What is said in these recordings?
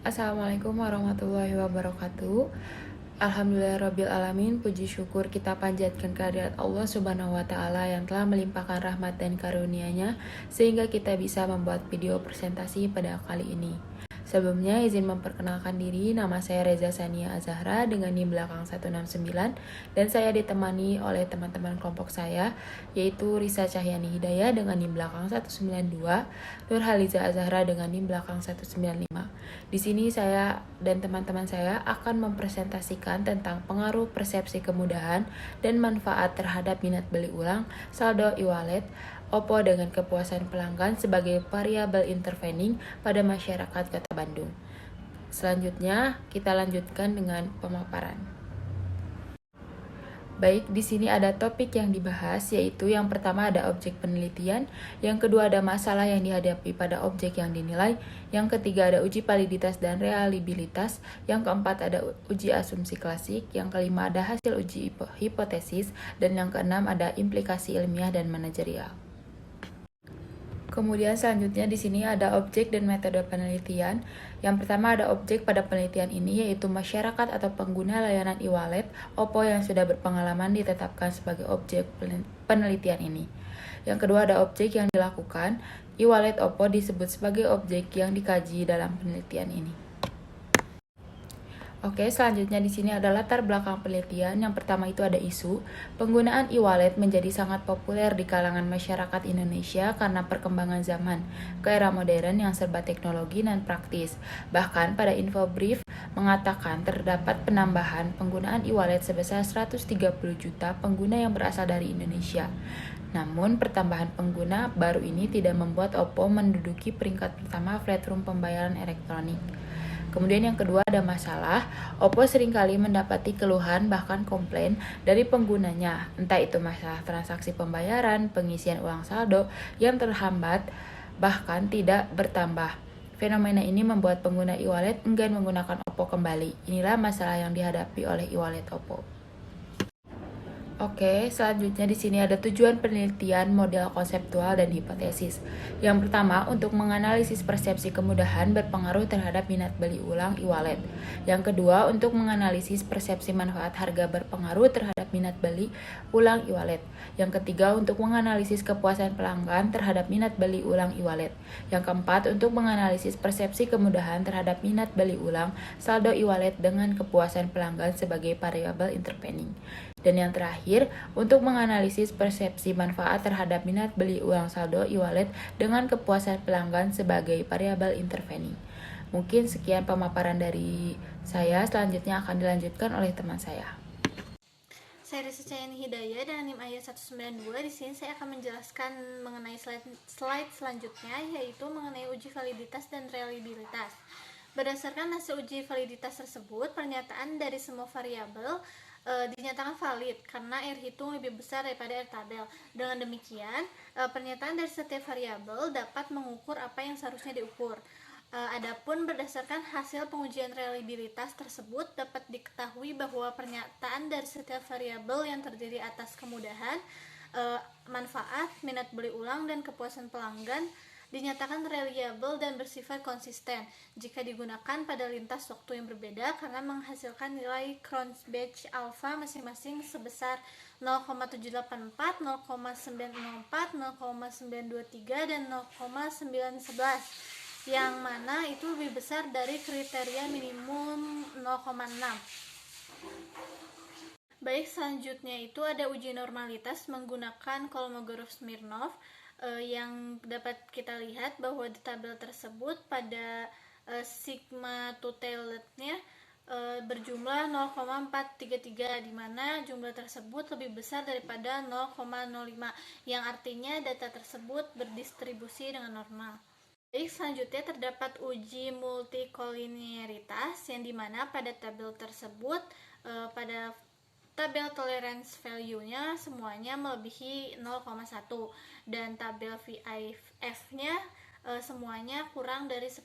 Assalamualaikum warahmatullahi wabarakatuh. Alhamdulillahirabbil alamin, puji syukur kita panjatkan kehadirat Allah Subhanahu wa taala yang telah melimpahkan rahmat dan karunia-Nya sehingga kita bisa membuat video presentasi pada kali ini. Sebelumnya izin memperkenalkan diri, nama saya Reza Sania Azahra dengan NIM belakang 169 dan saya ditemani oleh teman-teman kelompok saya yaitu Risa Cahyani Hidayah dengan NIM belakang 192, Nur Haliza Azahra dengan NIM belakang 195. Di sini saya dan teman-teman saya akan mempresentasikan tentang pengaruh persepsi kemudahan dan manfaat terhadap minat beli ulang saldo e-wallet OPPO dengan kepuasan pelanggan sebagai variabel intervening pada masyarakat Kota Bandung. Selanjutnya, kita lanjutkan dengan pemaparan. Baik, di sini ada topik yang dibahas, yaitu yang pertama ada objek penelitian, yang kedua ada masalah yang dihadapi pada objek yang dinilai, yang ketiga ada uji validitas dan reliabilitas, yang keempat ada uji asumsi klasik, yang kelima ada hasil uji hipotesis, dan yang keenam ada implikasi ilmiah dan manajerial. Kemudian selanjutnya di sini ada objek dan metode penelitian. Yang pertama ada objek pada penelitian ini yaitu masyarakat atau pengguna layanan e-wallet OPPO yang sudah berpengalaman ditetapkan sebagai objek penelitian ini. Yang kedua ada objek yang dilakukan. E-wallet OPPO disebut sebagai objek yang dikaji dalam penelitian ini. Oke, selanjutnya di sini ada latar belakang penelitian. Yang pertama itu ada isu. Penggunaan e-wallet menjadi sangat populer di kalangan masyarakat Indonesia karena perkembangan zaman ke era modern yang serba teknologi dan praktis. Bahkan pada info brief mengatakan terdapat penambahan penggunaan e-wallet sebesar 130 juta pengguna yang berasal dari Indonesia. Namun, pertambahan pengguna baru ini tidak membuat OPPO menduduki peringkat pertama platform pembayaran elektronik. Kemudian yang kedua ada masalah, OPPO seringkali mendapati keluhan bahkan komplain dari penggunanya, entah itu masalah transaksi pembayaran, pengisian ulang saldo yang terhambat, bahkan tidak bertambah. Fenomena ini membuat pengguna e-wallet enggan menggunakan OPPO kembali. Inilah masalah yang dihadapi oleh e-wallet OPPO. Oke, selanjutnya di sini ada tujuan penelitian, model konseptual, dan hipotesis. Yang pertama, untuk menganalisis persepsi kemudahan berpengaruh terhadap minat beli ulang e-wallet. Yang kedua, untuk menganalisis persepsi manfaat harga berpengaruh terhadap minat beli ulang e-wallet. Yang ketiga, untuk menganalisis kepuasan pelanggan terhadap minat beli ulang e-wallet. Yang keempat, untuk menganalisis persepsi kemudahan terhadap minat beli ulang saldo e-wallet dengan kepuasan pelanggan sebagai variabel intervening. Dan yang terakhir, untuk menganalisis persepsi manfaat terhadap minat beli ulang saldo e-wallet dengan kepuasan pelanggan sebagai variabel intervening. Mungkin sekian pemaparan dari saya, selanjutnya akan dilanjutkan oleh teman saya. Saya Risa Cahyani Hidayah dan NIM ayat 192. Di sini saya akan menjelaskan mengenai slide selanjutnya, yaitu mengenai uji validitas dan reliabilitas. Berdasarkan hasil uji validitas tersebut, pernyataan dari semua variabel dinyatakan valid karena R hitung lebih besar daripada R tabel. Dengan demikian, pernyataan dari setiap variabel dapat mengukur apa yang seharusnya diukur. Adapun berdasarkan hasil pengujian reliabilitas tersebut dapat diketahui bahwa pernyataan dari setiap variabel yang terdiri atas kemudahan, manfaat, minat beli ulang, dan kepuasan pelanggan dinyatakan reliable dan bersifat konsisten jika digunakan pada lintas waktu yang berbeda karena menghasilkan nilai Cronbach alpha masing-masing sebesar 0,784, 0,904, 0,923, dan 0,911, yang mana itu lebih besar dari kriteria minimum 0,6. Baik, selanjutnya itu ada uji normalitas menggunakan Kolmogorov-Smirnov, yang dapat kita lihat bahwa di tabel tersebut pada sigma totalnya berjumlah 0,433, di mana jumlah tersebut lebih besar daripada 0,05, yang artinya data tersebut berdistribusi dengan normal. Baik, selanjutnya terdapat uji multikolinearitas, yang dimana pada tabel tersebut pada tabel tolerance value-nya semuanya melebihi 0,1 dan tabel VIF-nya semuanya kurang dari 10.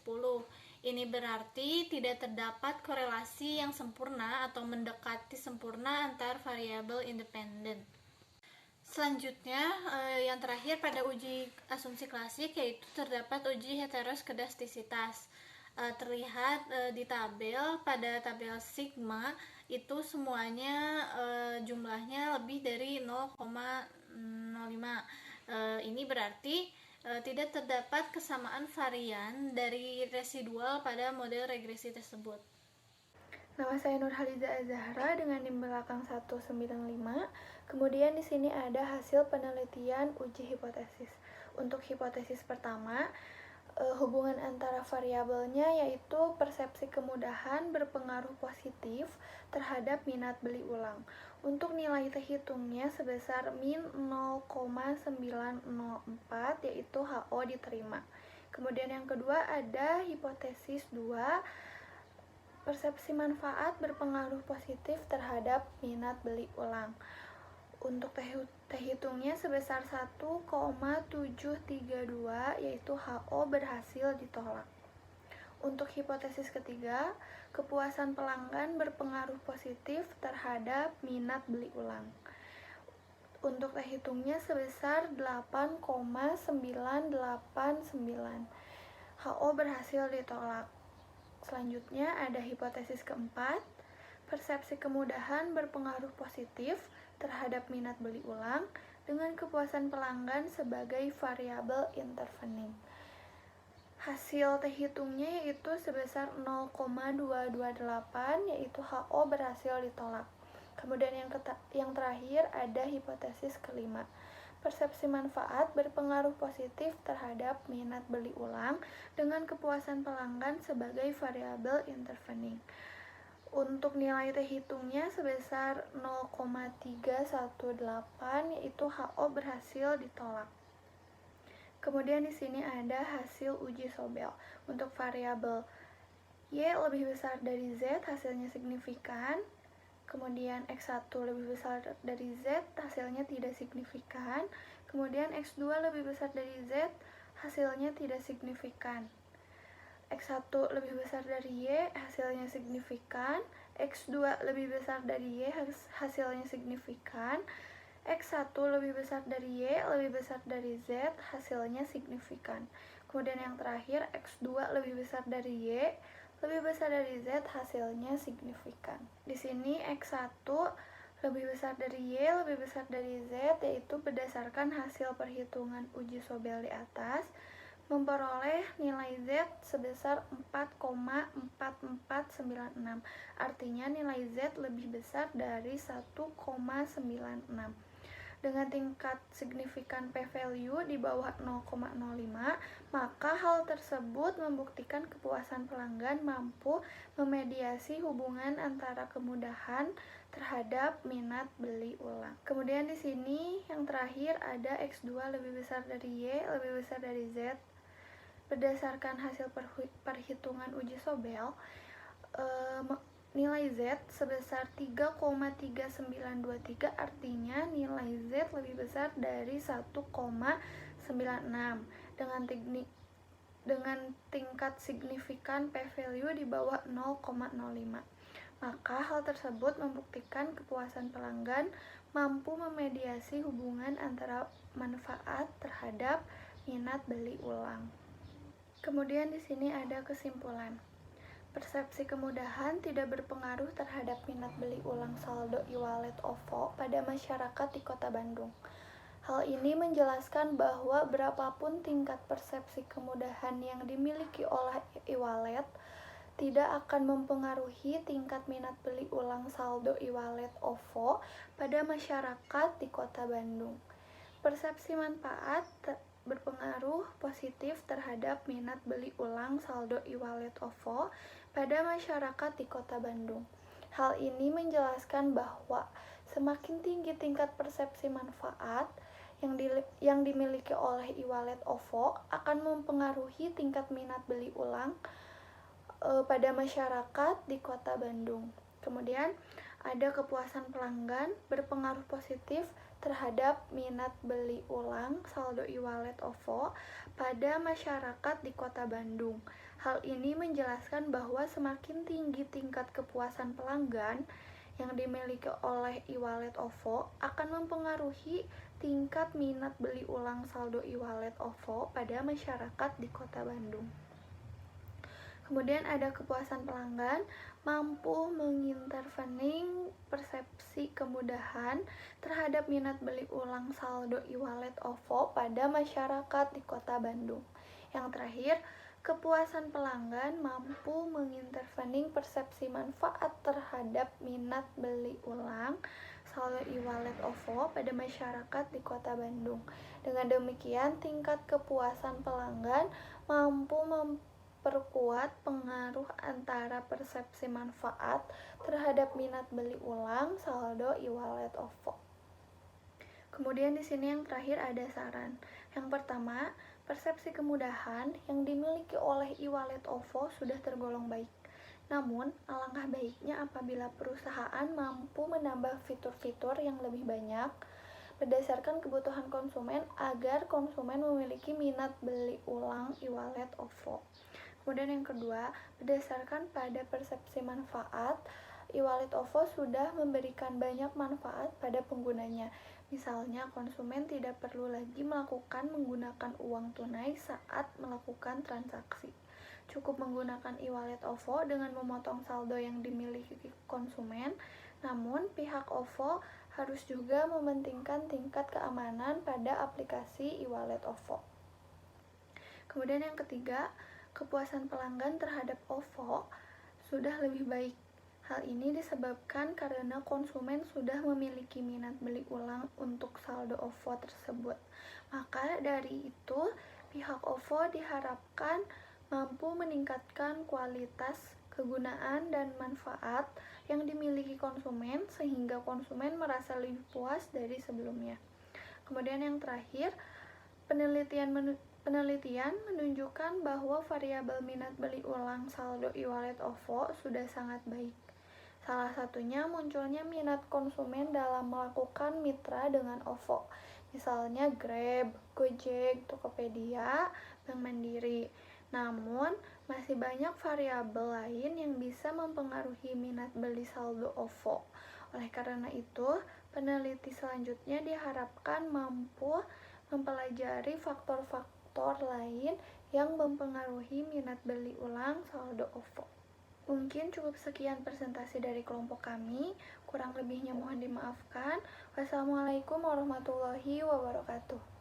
Ini berarti tidak terdapat korelasi yang sempurna atau mendekati sempurna antar variabel independen. Selanjutnya, yang terakhir pada uji asumsi klasik, yaitu terdapat uji heteroskedastisitas. terlihat di tabel. Pada tabel sigma itu semuanya jumlahnya lebih dari 0,05. Ini berarti tidak terdapat kesamaan varian dari residual pada model regresi tersebut. Nama saya Nurhaliza Azahra dengan NIM belakang 195. Kemudian di sini ada hasil penelitian uji hipotesis. Untuk hipotesis pertama, hubungan antara variabelnya yaitu persepsi kemudahan berpengaruh positif terhadap minat beli ulang. Untuk nilai terhitungnya sebesar min 0,904 yaitu HO diterima. Kemudian yang kedua ada hipotesis 2, persepsi manfaat berpengaruh positif terhadap minat beli ulang. Untuk terhitungnya sebesar 1,732 yaitu HO berhasil ditolak. Untuk hipotesis ketiga, kepuasan pelanggan berpengaruh positif terhadap minat beli ulang. Untuk terhitungnya sebesar 8,989. HO berhasil ditolak. Selanjutnya ada hipotesis keempat, persepsi kemudahan berpengaruh positif terhadap minat beli ulang dengan kepuasan pelanggan sebagai variabel intervening. Hasil terhitungnya yaitu sebesar 0,228 yaitu HO berhasil ditolak. Kemudian yang terakhir ada hipotesis kelima, persepsi manfaat berpengaruh positif terhadap minat beli ulang dengan kepuasan pelanggan sebagai variabel intervening. Untuk nilai terhitungnya sebesar 0,318 yaitu HO berhasil ditolak. Kemudian di sini ada hasil uji Sobel. Untuk variabel Y lebih besar dari Z hasilnya signifikan. Kemudian X1 lebih besar dari Z, hasilnya tidak signifikan. Kemudian X2 lebih besar dari Z, hasilnya tidak signifikan. X1 lebih besar dari Y, hasilnya signifikan. X2 lebih besar dari Y, hasilnya signifikan. X1 lebih besar dari Y, lebih besar dari Z, hasilnya signifikan. Kemudian yang terakhir, X2 lebih besar dari Y, lebih besar dari Z, hasilnya signifikan. Di sini X1 lebih besar dari Y, lebih besar dari Z, yaitu berdasarkan hasil perhitungan uji Sobel di atas, memperoleh nilai Z sebesar 4,4496. Artinya nilai Z lebih besar dari 1,96. Dengan tingkat signifikan p-value di bawah 0,05, maka hal tersebut membuktikan kepuasan pelanggan mampu memediasi hubungan antara kemudahan terhadap minat beli ulang. Kemudian di sini yang terakhir ada X2 lebih besar dari Y, lebih besar dari Z. Berdasarkan hasil perhitungan uji Sobel, nilai Z sebesar 3,3923, artinya nilai Z lebih besar dari 1,96 dengan tingkat signifikan p-value di bawah 0,05. Maka hal tersebut membuktikan kepuasan pelanggan mampu memediasi hubungan antara manfaat terhadap minat beli ulang. Kemudian di sini ada kesimpulan. Persepsi kemudahan tidak berpengaruh terhadap minat beli ulang saldo e-wallet OVO pada masyarakat di Kota Bandung. Hal ini menjelaskan bahwa berapapun tingkat persepsi kemudahan yang dimiliki oleh e-wallet, tidak akan mempengaruhi tingkat minat beli ulang saldo e-wallet OVO pada masyarakat di Kota Bandung. Persepsi manfaat berpengaruh positif terhadap minat beli ulang saldo e-wallet OVO pada masyarakat di Kota Bandung. Hal ini menjelaskan bahwa semakin tinggi tingkat persepsi manfaat yang dimiliki oleh e-wallet OVO akan mempengaruhi tingkat minat beli ulang pada masyarakat di Kota Bandung. Kemudian ada kepuasan pelanggan berpengaruh positif terhadap minat beli ulang saldo e-wallet OVO pada masyarakat di Kota Bandung. Hal ini menjelaskan bahwa semakin tinggi tingkat kepuasan pelanggan yang dimiliki oleh e-wallet OVO akan mempengaruhi tingkat minat beli ulang saldo e-wallet OVO pada masyarakat di Kota Bandung. Kemudian ada kepuasan pelanggan, mampu mengintervening persepsi kemudahan terhadap minat beli ulang saldo e-wallet OVO pada masyarakat di Kota Bandung. Yang terakhir, kepuasan pelanggan mampu mengintervening persepsi manfaat terhadap minat beli ulang saldo e-wallet OVO pada masyarakat di Kota Bandung. Dengan demikian, tingkat kepuasan pelanggan mampu memperkuat pengaruh antara persepsi manfaat terhadap minat beli ulang saldo e-wallet OVO. Kemudian di sini yang terakhir ada saran. Yang pertama, persepsi kemudahan yang dimiliki oleh e-wallet OVO sudah tergolong baik. Namun, alangkah baiknya apabila perusahaan mampu menambah fitur-fitur yang lebih banyak berdasarkan kebutuhan konsumen agar konsumen memiliki minat beli ulang e-wallet OVO. Kemudian yang kedua, berdasarkan pada persepsi manfaat, e-wallet OVO sudah memberikan banyak manfaat pada penggunanya. Misalnya, konsumen tidak perlu lagi menggunakan uang tunai saat melakukan transaksi. Cukup menggunakan e-wallet OVO dengan memotong saldo yang dimiliki konsumen. Namun, pihak OVO harus juga mementingkan tingkat keamanan pada aplikasi e-wallet OVO. Kemudian yang ketiga, kepuasan pelanggan terhadap OVO sudah lebih baik. Hal ini disebabkan karena konsumen sudah memiliki minat beli ulang untuk saldo OVO tersebut. Maka dari itu, pihak OVO diharapkan mampu meningkatkan kualitas, kegunaan, dan manfaat yang dimiliki konsumen sehingga konsumen merasa lebih puas dari sebelumnya. Kemudian yang terakhir, penelitian menunjukkan bahwa variabel minat beli ulang saldo e-wallet OVO sudah sangat baik. Salah satunya munculnya minat konsumen dalam melakukan mitra dengan OVO, misalnya Grab, Gojek, Tokopedia, Bank Mandiri. Namun, masih banyak variabel lain yang bisa mempengaruhi minat beli saldo OVO. Oleh karena itu, peneliti selanjutnya diharapkan mampu mempelajari faktor-faktor lain yang mempengaruhi minat beli ulang saldo OVO. Mungkin cukup sekian presentasi dari kelompok kami, kurang lebihnya mohon dimaafkan. Wassalamualaikum warahmatullahi wabarakatuh.